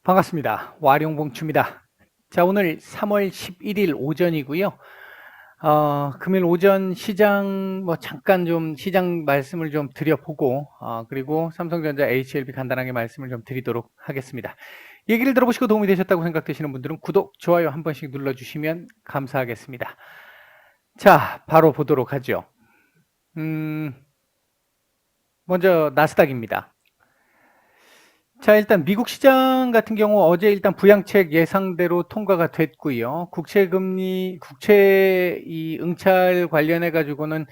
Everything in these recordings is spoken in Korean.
반갑습니다. 와룡봉추입니다. 자, 오늘 3월 11일 오전이고요. 금요일 오전 시장 잠깐 좀 시장 말씀을 좀 드려보고 그리고 삼성전자 HLB 간단하게 말씀을 좀 드리도록 하겠습니다. 얘기를 들어보시고 도움이 되셨다고 생각되시는 분들은 구독, 좋아요 한 번씩 눌러주시면 감사하겠습니다. 자, 바로 보도록 하죠. 먼저 나스닥입니다. 자, 일단 미국 시장 같은 경우 어제 일단 부양책 예상대로 통과가 됐고요. 국채 이 응찰 관련해 가지고는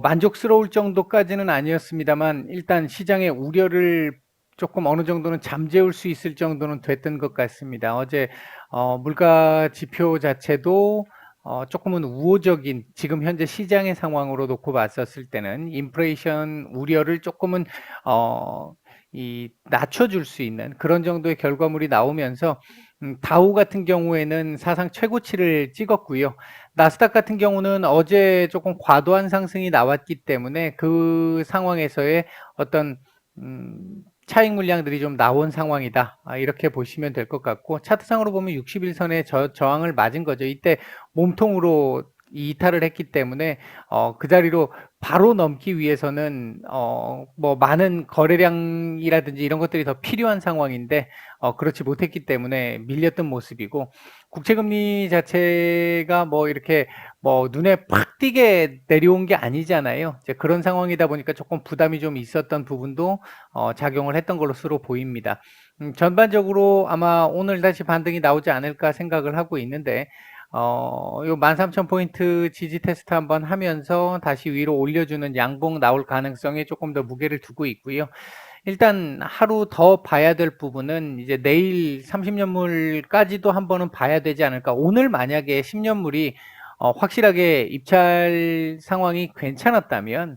만족스러울 정도까지는 아니었습니다만 일단 시장의 우려를 조금 어느 정도는 잠재울 수 있을 정도는 됐던 것 같습니다. 어제 물가 지표 자체도 조금은 우호적인 지금 현재 시장의 상황으로 놓고 봤었을 때는 인플레이션 우려를 조금은 낮춰줄 수 있는 그런 정도의 결과물이 나오면서 다우 같은 경우에는 사상 최고치를 찍었고요. 나스닥 같은 경우는 어제 조금 과도한 상승이 나왔기 때문에 그 상황에서의 어떤 차익 물량들이 좀 나온 상황이다. 이렇게 보시면 될 것 같고 차트상으로 보면 60일선의 저항을 맞은 거죠. 이때 몸통으로 이탈을 했기 때문에 그 자리로 바로 넘기 위해서는 많은 거래량이라든지 이런 것들이 더 필요한 상황인데 그렇지 못했기 때문에 밀렸던 모습이고 국채금리 자체가 이렇게 눈에 팍 띄게 내려온 게 아니잖아요. 이제 그런 상황이다 보니까 조금 부담이 좀 있었던 부분도 작용을 했던 걸로 스스로 보입니다. 전반적으로 아마 오늘 다시 반등이 나오지 않을까 생각을 하고 있는데 요 13,000포인트 지지 테스트 한번 하면서 다시 위로 올려주는 양봉 나올 가능성에 조금 더 무게를 두고 있고요. 일단 하루 더 봐야 될 부분은 이제 내일 30년물까지도 한번은 봐야 되지 않을까. 오늘 만약에 10년물이 확실하게 입찰 상황이 괜찮았다면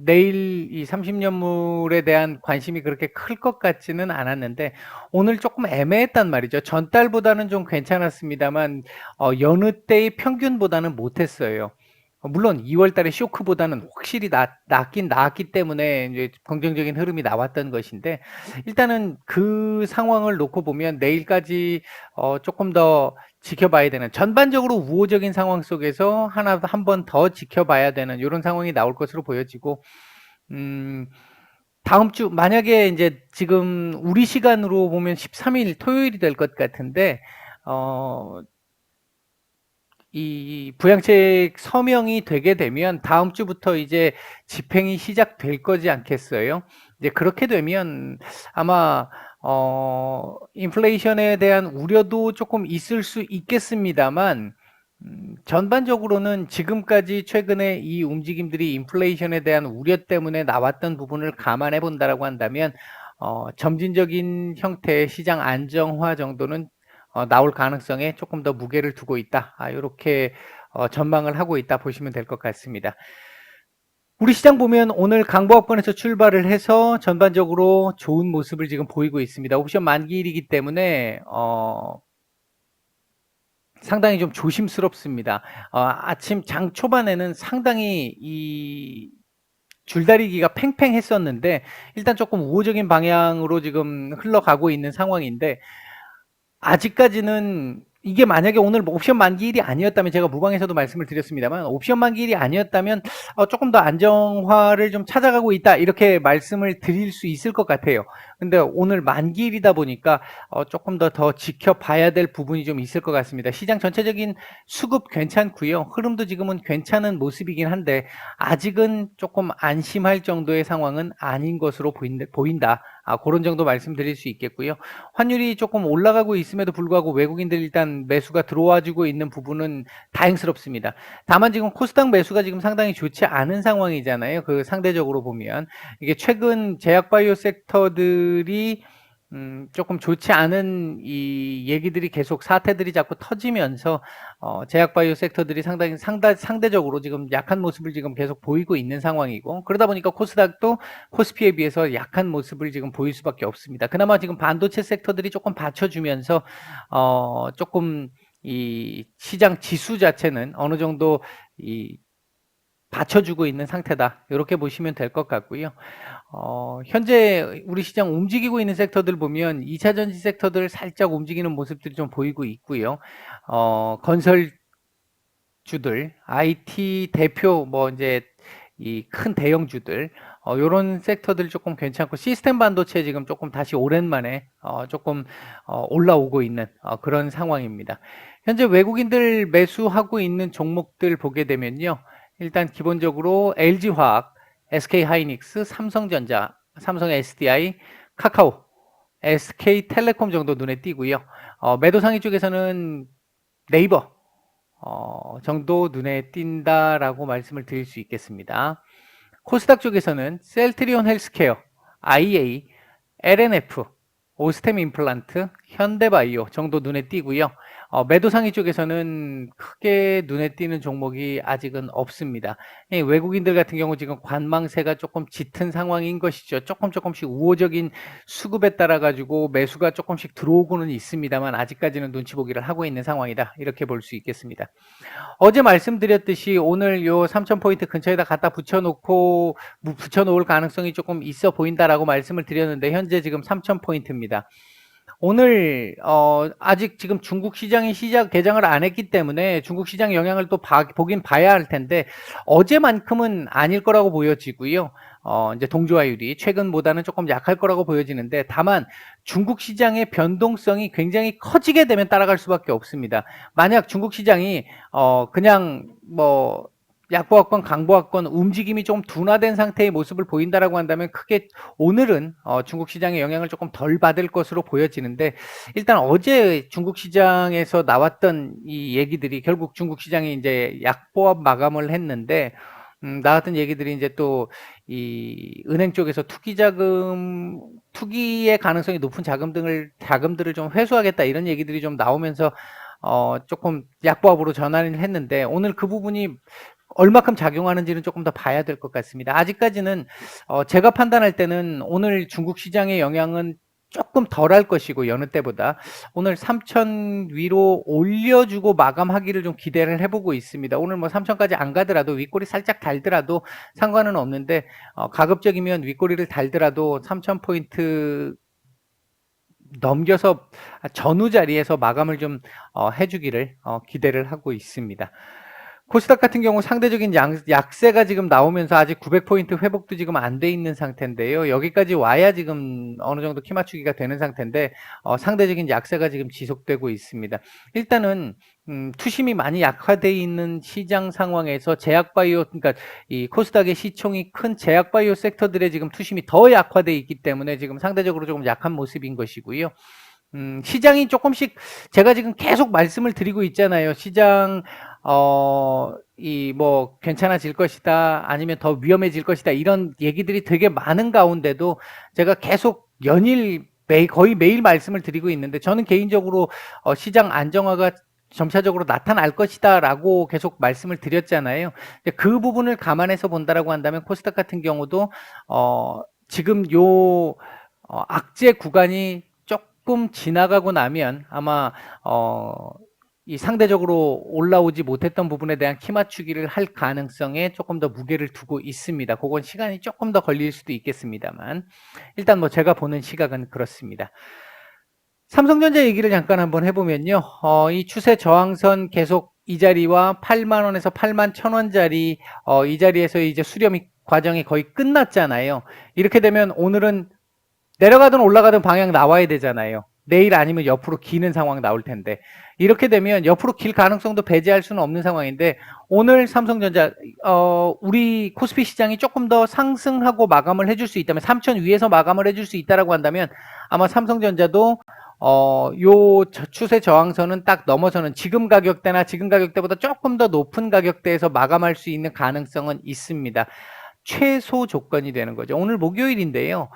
내일 이 30년물에 대한 관심이 그렇게 클 것 같지는 않았는데 오늘 조금 애매했단 말이죠. 전달보다는 좀 괜찮았습니다만 여느 때의 평균보다는 못했어요. 물론 2월 달에 쇼크보다는 확실히 낫긴 나았기 때문에 이제 긍정적인 흐름이 나왔던 것인데 일단은 그 상황을 놓고 보면 내일까지 조금 더 지켜봐야 되는 전반적으로 우호적인 상황 속에서 한 번 더 지켜봐야 되는 이런 상황이 나올 것으로 보여지고 다음 주 만약에 이제 지금 우리 시간으로 보면 13일 토요일이 될 것 같은데 이 부양책 서명이 되게 되면 다음 주부터 이제 집행이 시작될 거지 않겠어요? 이제 그렇게 되면 아마 인플레이션에 대한 우려도 조금 있을 수 있겠습니다만 전반적으로는 지금까지 최근에 이 움직임들이 인플레이션에 대한 우려 때문에 나왔던 부분을 감안해 본다라고 한다면 점진적인 형태의 시장 안정화 정도는 나올 가능성에 조금 더 무게를 두고 있다. 이렇게 전망을 하고 있다 보시면 될 것 같습니다. 우리 시장 보면 오늘 강보합권에서 출발을 해서 전반적으로 좋은 모습을 지금 보이고 있습니다. 옵션 만기일이기 때문에 상당히 좀 조심스럽습니다. 아침 장 초반에는 상당히 이 줄다리기가 팽팽했었는데 일단 조금 우호적인 방향으로 지금 흘러가고 있는 상황인데 아직까지는 이게 만약에 오늘 옵션 만기일이 아니었다면 제가 무방에서도 말씀을 드렸습니다만 옵션 만기일이 아니었다면 조금 더 안정화를 좀 찾아가고 있다 이렇게 말씀을 드릴 수 있을 것 같아요. 근데 오늘 만기일이다 보니까 조금 더 지켜봐야 될 부분이 좀 있을 것 같습니다. 시장 전체적인 수급 괜찮고요. 흐름도 지금은 괜찮은 모습이긴 한데 아직은 조금 안심할 정도의 상황은 아닌 것으로 보인다. 그런 정도 말씀드릴 수 있겠고요. 환율이 조금 올라가고 있음에도 불구하고 외국인들 일단 매수가 들어와주고 있는 부분은 다행스럽습니다. 다만 지금 코스닥 매수가 지금 상당히 좋지 않은 상황이잖아요. 그 상대적으로 보면 이게 최근 제약바이오 섹터들이 조금 좋지 않은 이 얘기들이 계속 사태들이 자꾸 터지면서 제약바이오 섹터들이 상대적으로 지금 약한 모습을 지금 계속 보이고 있는 상황이고 그러다 보니까 코스닥도 코스피에 비해서 약한 모습을 지금 보일 수밖에 없습니다. 그나마 지금 반도체 섹터들이 조금 받쳐주면서 조금 이 시장 지수 자체는 어느 정도 이 받쳐주고 있는 상태다. 이렇게 보시면 될 것 같고요. 현재 우리 시장 움직이고 있는 섹터들 보면 2차 전지 섹터들 살짝 움직이는 모습들이 좀 보이고 있고요. 건설주들, IT 대표, 뭐 이제 이 큰 대형주들, 요런 섹터들 조금 괜찮고, 시스템 반도체 지금 조금 다시 오랜만에 조금 올라오고 있는 그런 상황입니다. 현재 외국인들 매수하고 있는 종목들 보게 되면요. 일단 기본적으로 LG화학, SK하이닉스, 삼성전자, 삼성 SDI, 카카오, SK텔레콤 정도 눈에 띄고요. 매도 상위 쪽에서는 네이버 정도 눈에 띈다라고 말씀을 드릴 수 있겠습니다. 코스닥 쪽에서는 셀트리온 헬스케어, IA, LNF, 오스템 임플란트, 현대바이오 정도 눈에 띄고요. 매도 상위 쪽에서는 크게 눈에 띄는 종목이 아직은 없습니다. 외국인들 같은 경우 지금 관망세가 조금 짙은 상황인 것이죠. 조금씩 우호적인 수급에 따라 가지고 매수가 조금씩 들어오고는 있습니다만 아직까지는 눈치 보기를 하고 있는 상황이다. 이렇게 볼 수 있겠습니다. 어제 말씀드렸듯이 오늘 요 3000포인트 근처에다 갖다 붙여놓을 가능성이 조금 있어 보인다라고 말씀을 드렸는데 현재 지금 3000포인트입니다. 오늘 아직 지금 중국 시장이 개장을 안 했기 때문에 중국 시장 영향을 또 보긴 봐야 할 텐데 어제만큼은 아닐 거라고 보여지고요. 이제 동조화율이 최근보다는 조금 약할 거라고 보여지는데 다만 중국 시장의 변동성이 굉장히 커지게 되면 따라갈 수밖에 없습니다. 만약 중국 시장이 그냥 뭐 약보합권, 강보합권 움직임이 좀 둔화된 상태의 모습을 보인다라고 한다면 크게 오늘은 중국 시장의 영향을 조금 덜 받을 것으로 보여지는데 일단 어제 중국 시장에서 나왔던 이 얘기들이 결국 중국 시장이 이제 약보합 마감을 했는데 나왔던 얘기들이 이제 또 이 은행 쪽에서 투기의 가능성이 높은 자금들을 좀 회수하겠다 이런 얘기들이 좀 나오면서 조금 약보합으로 전환을 했는데 오늘 그 부분이 얼마큼 작용하는지는 조금 더 봐야 될 것 같습니다. 아직까지는 제가 판단할 때는 오늘 중국 시장의 영향은 조금 덜할 것이고 여느 때보다 오늘 3000 위로 올려주고 마감하기를 좀 기대를 해보고 있습니다. 오늘 뭐 3000까지 안 가더라도 윗꼬리 살짝 달더라도 상관은 없는데 가급적이면 윗꼬리를 달더라도 3000포인트 넘겨서 전후 자리에서 마감을 좀 해주기를 기대를 하고 있습니다. 코스닥 같은 경우 상대적인 약세가 지금 나오면서 아직 900포인트 회복도 지금 안 돼 있는 상태인데요. 여기까지 와야 지금 어느 정도 키 맞추기가 되는 상태인데 상대적인 약세가 지금 지속되고 있습니다. 일단은 투심이 많이 약화되어 있는 시장 상황에서 제약바이오, 그러니까 이 코스닥의 시총이 큰 제약바이오 섹터들의 지금 투심이 더 약화되어 있기 때문에 지금 상대적으로 조금 약한 모습인 것이고요. 시장이 조금씩 제가 지금 계속 말씀을 드리고 있잖아요. 시장 뭐 괜찮아질 것이다 아니면 더 위험해질 것이다 이런 얘기들이 되게 많은 가운데도 제가 계속 거의 매일 말씀을 드리고 있는데 저는 개인적으로 시장 안정화가 점차적으로 나타날 것이다 라고 계속 말씀을 드렸잖아요. 그 부분을 감안해서 본다라고 한다면 코스닥 같은 경우도 지금 요 악재 구간이 조금 지나가고 나면 아마 이 상대적으로 올라오지 못했던 부분에 대한 키 맞추기를 할 가능성에 조금 더 무게를 두고 있습니다. 그건 시간이 조금 더 걸릴 수도 있겠습니다만 일단 뭐 제가 보는 시각은 그렇습니다. 삼성전자 얘기를 잠깐 한번 해보면요. 이 추세 저항선 계속 이 자리와 8만원에서 8만 1000원짜리 이 자리에서 이제 수렴 과정이 거의 끝났잖아요. 이렇게 되면 오늘은 내려가든 올라가든 방향 나와야 되잖아요. 내일 아니면 옆으로 기는 상황 나올 텐데 이렇게 되면 옆으로 길 가능성도 배제할 수는 없는 상황인데 오늘 삼성전자 우리 코스피 시장이 조금 더 상승하고 마감을 해줄 수 있다면 3000 위에서 마감을 해줄 수 있다라고 한다면 아마 삼성전자도 요 추세 저항선은 딱 넘어서는 지금 가격대나 지금 가격대보다 조금 더 높은 가격대에서 마감할 수 있는 가능성은 있습니다. 최소 조건이 되는 거죠. 오늘 목요일인데요.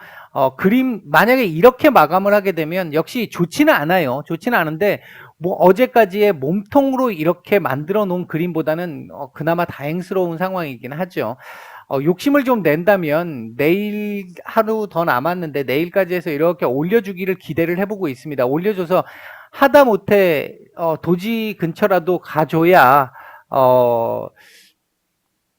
만약에 이렇게 마감을 하게 되면 역시 좋지는 않아요. 좋지는 않은데 뭐 어제까지의 몸통으로 이렇게 만들어 놓은 그림보다는 그나마 다행스러운 상황이긴 하죠. 욕심을 좀 낸다면 내일 하루 더 남았는데 내일까지 해서 이렇게 올려주기를 기대를 해보고 있습니다. 올려줘서 하다못해 도지 근처라도 가줘야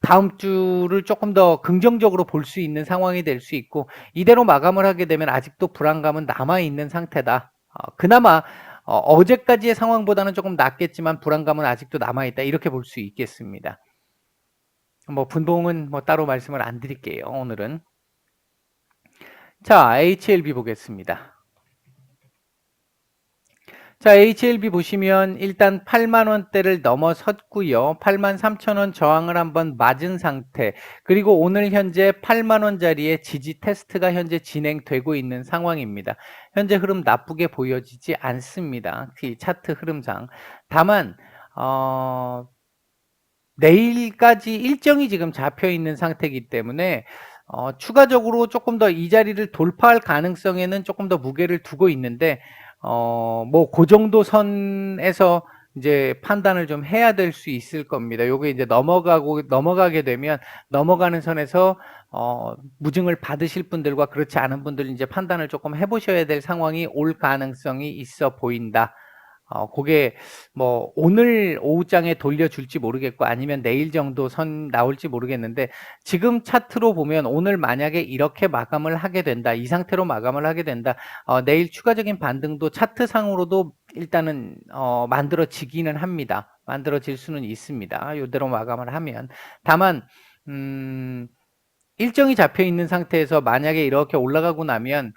다음 주를 조금 더 긍정적으로 볼 수 있는 상황이 될 수 있고, 이대로 마감을 하게 되면 아직도 불안감은 남아있는 상태다. 그나마 어제까지의 상황보다는 조금 낫겠지만 불안감은 아직도 남아있다. 이렇게 볼 수 있겠습니다. 뭐 분봉은 뭐 따로 말씀을 안 드릴게요, 오늘은. 자, HLB 보겠습니다. 자, HLB 보시면 일단 8만 원대를 넘어섰고요. 8만 3천 원 저항을 한번 맞은 상태. 그리고 오늘 현재 8만 원짜리의 지지 테스트가 현재 진행되고 있는 상황입니다. 현재 흐름 나쁘게 보여지지 않습니다. 이 차트 흐름상. 다만 내일까지 일정이 지금 잡혀 있는 상태이기 때문에 추가적으로 조금 더 이 자리를 돌파할 가능성에는 조금 더 무게를 두고 있는데 뭐 그 정도 선에서 이제 판단을 좀 해야 될 수 있을 겁니다. 요게 이제 넘어가게 되면 넘어가는 선에서 무증을 받으실 분들과 그렇지 않은 분들 이제 판단을 조금 해보셔야 될 상황이 올 가능성이 있어 보인다. 그게 뭐 오늘 오후장에 돌려줄지 모르겠고 아니면 내일 정도 선 나올지 모르겠는데, 지금 차트로 보면 오늘 만약에 이렇게 마감을 하게 된다, 이 상태로 마감을 하게 된다, 내일 추가적인 반등도 차트상으로도 일단은 만들어지기는 합니다. 만들어질 수는 있습니다. 이대로 마감을 하면. 다만 일정이 잡혀 있는 상태에서 만약에 이렇게 올라가고 나면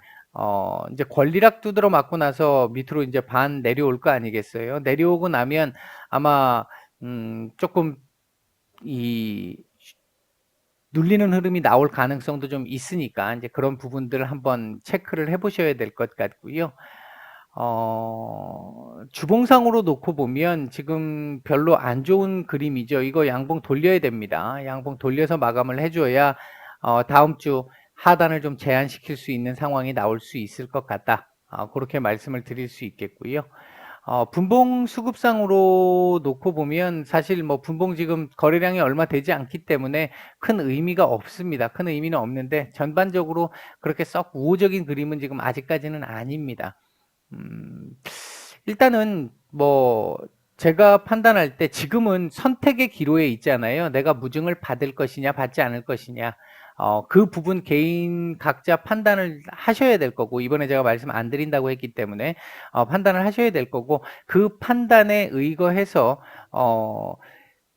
이제 권리락 두드러 맞고 나서 밑으로 이제 반 내려올 거 아니겠어요? 내려오고 나면 아마 조금 이 눌리는 흐름이 나올 가능성도 좀 있으니까 이제 그런 부분들을 한번 체크를 해보셔야 될 것 같고요. 주봉상으로 놓고 보면 지금 별로 안 좋은 그림이죠. 이거 양봉 돌려야 됩니다. 양봉 돌려서 마감을 해줘야 다음 주 하단을 좀 제한시킬 수 있는 상황이 나올 수 있을 것 같다. 그렇게 말씀을 드릴 수 있겠고요. 분봉 수급상으로 놓고 보면 사실 뭐 분봉 지금 거래량이 얼마 되지 않기 때문에 큰 의미가 없습니다. 큰 의미는 없는데 전반적으로 그렇게 썩 우호적인 그림은 지금 아직까지는 아닙니다. 일단은 뭐 제가 판단할 때 지금은 선택의 기로에 있잖아요. 내가 무증을 받을 것이냐 받지 않을 것이냐, 그 부분 개인 각자 판단을 하셔야 될 거고, 이번에 제가 말씀 안 드린다고 했기 때문에 판단을 하셔야 될 거고, 그 판단에 의거해서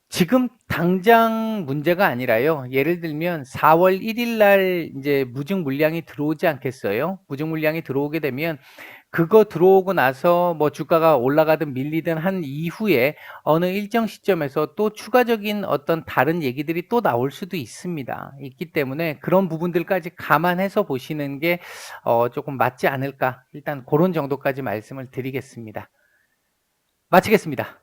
지금 당장 문제가 아니라요. 예를 들면 4월 1일 날 이제 무증 물량이 들어오지 않겠어요? 무증 물량이 들어오게 되면 그거 들어오고 나서 뭐 주가가 올라가든 밀리든 한 이후에 어느 일정 시점에서 또 추가적인 어떤 다른 얘기들이 또 나올 수도 있습니다. 있기 때문에 그런 부분들까지 감안해서 보시는 게 조금 맞지 않을까. 일단 그런 정도까지 말씀을 드리겠습니다. 마치겠습니다.